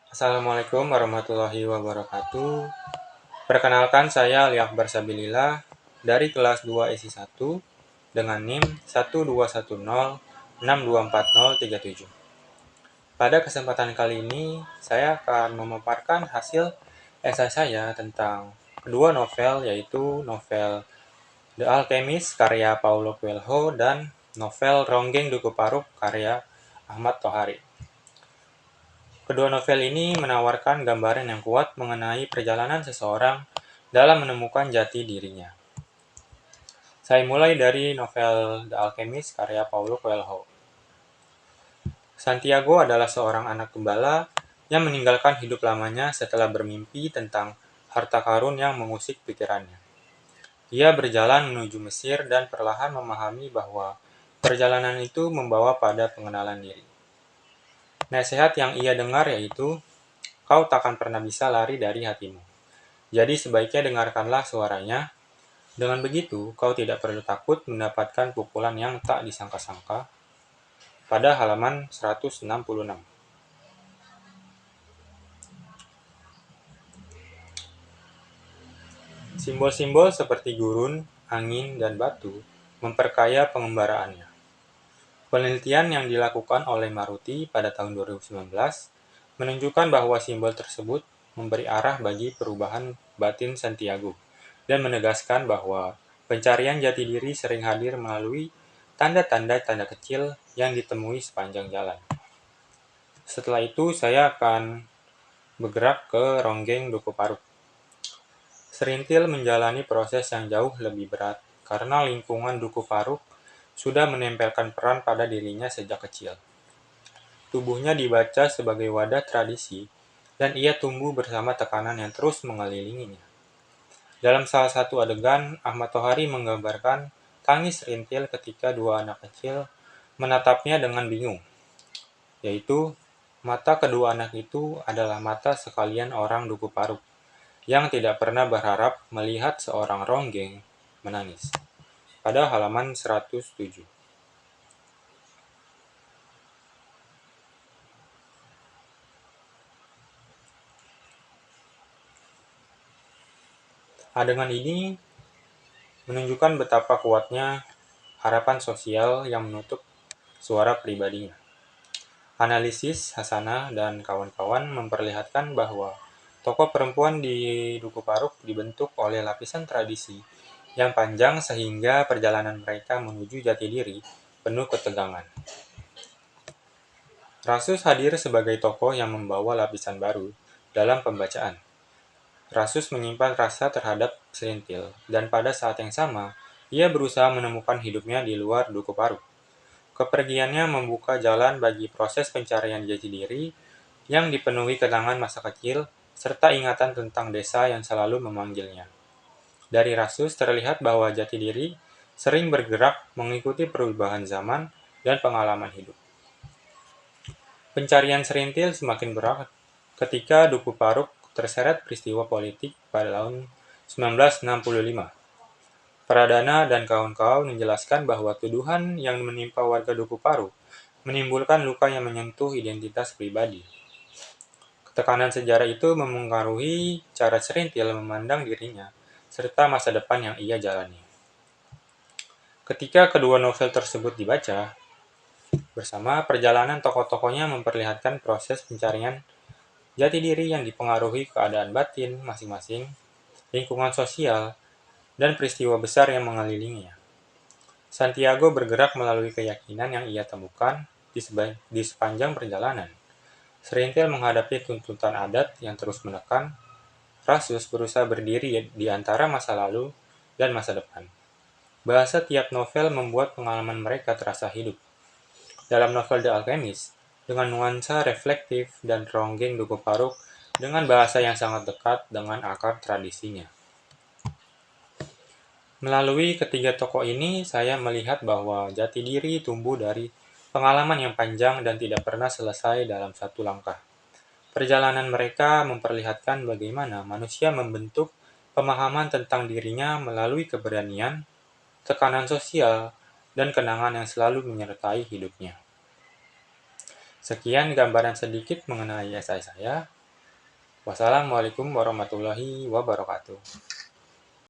Assalamualaikum warahmatullahi wabarakatuh. Perkenalkan saya Ali Akbar Sabilillah dari kelas 2 ISI 1 dengan NIM 12106240037. Pada kesempatan kali ini, saya akan memaparkan hasil esai saya tentang kedua novel, yaitu novel The Alchemist karya Paulo Coelho dan novel Ronggeng Duku Paruk karya Ahmad Tohari. Kedua novel ini menawarkan gambaran yang kuat mengenai perjalanan seseorang dalam menemukan jati dirinya. Saya mulai dari novel The Alchemist karya Paulo Coelho. Santiago adalah seorang anak gembala yang meninggalkan hidup lamanya setelah bermimpi tentang harta karun yang mengusik pikirannya. Ia berjalan menuju Mesir dan perlahan memahami bahwa perjalanan itu membawa pada pengenalan diri. Nasihat yang ia dengar yaitu, kau takkan pernah bisa lari dari hatimu. Jadi sebaiknya dengarkanlah suaranya. Dengan begitu, kau tidak perlu takut mendapatkan pukulan yang tak disangka-sangka. Pada halaman 166. Simbol-simbol seperti gurun, angin, dan batu memperkaya pengembaraannya. Penelitian yang dilakukan oleh Maruti pada tahun 2019 menunjukkan bahwa simbol tersebut memberi arah bagi perubahan batin Santiago dan menegaskan bahwa pencarian jati diri sering hadir melalui tanda-tanda kecil yang ditemui sepanjang jalan. Setelah itu, saya akan bergerak ke Ronggeng Duku Paruk. Serintil menjalani proses yang jauh lebih berat karena lingkungan Duku Paruk sudah menempelkan peran pada dirinya sejak kecil. Tubuhnya dibaca sebagai wadah tradisi, dan ia tumbuh bersama tekanan yang terus mengelilinginya. Dalam salah satu adegan, Ahmad Tohari menggambarkan tangis rintil ketika dua anak kecil menatapnya dengan bingung, yaitu mata kedua anak itu adalah mata sekalian orang Duku Paruk yang tidak pernah berharap melihat seorang ronggeng menangis. Pada halaman 107. Adegan ini menunjukkan betapa kuatnya harapan sosial yang menutup suara pribadinya. Analisis Hasanah dan kawan-kawan memperlihatkan bahwa tokoh perempuan di Duku Paruk dibentuk oleh lapisan tradisi yang panjang sehingga perjalanan mereka menuju jati diri penuh ketegangan. Rasus hadir sebagai tokoh yang membawa lapisan baru dalam pembacaan. Rasus menyimpan rasa terhadap Serintil, dan pada saat yang sama, ia berusaha menemukan hidupnya di luar Duku Paruk. Kepergiannya membuka jalan bagi proses pencarian jati diri yang dipenuhi kenangan masa kecil serta ingatan tentang desa yang selalu memanggilnya. Dari Rasus terlihat bahwa jati diri sering bergerak mengikuti perubahan zaman dan pengalaman hidup. Pencarian Serintil semakin berat ketika Duku Paruk terseret peristiwa politik pada tahun 1965. Pradana dan kawan-kawan menjelaskan bahwa tuduhan yang menimpa warga Duku Paruk menimbulkan luka yang menyentuh identitas pribadi. Tekanan sejarah itu memengaruhi cara Serintil memandang dirinya serta masa depan yang ia jalani. Ketika kedua novel tersebut dibaca bersama, perjalanan tokoh-tokohnya memperlihatkan proses pencarian jati diri yang dipengaruhi keadaan batin masing-masing, lingkungan sosial, dan peristiwa besar yang mengelilinginya. Santiago bergerak melalui keyakinan yang ia temukan di sepanjang perjalanan. Serintil menghadapi tuntutan adat yang terus menekan. Rasus berusaha berdiri di antara masa lalu dan masa depan. Bahasa tiap novel membuat pengalaman mereka terasa hidup. Dalam novel The Alchemist, dengan nuansa reflektif dan ronggeng Duku Paruk dengan bahasa yang sangat dekat dengan akar tradisinya. Melalui ketiga tokoh ini, saya melihat bahwa jati diri tumbuh dari pengalaman yang panjang dan tidak pernah selesai dalam satu langkah. Perjalanan mereka memperlihatkan bagaimana manusia membentuk pemahaman tentang dirinya melalui keberanian, tekanan sosial, dan kenangan yang selalu menyertai hidupnya. Sekian gambaran sedikit mengenai esai saya. Wassalamualaikum warahmatullahi wabarakatuh.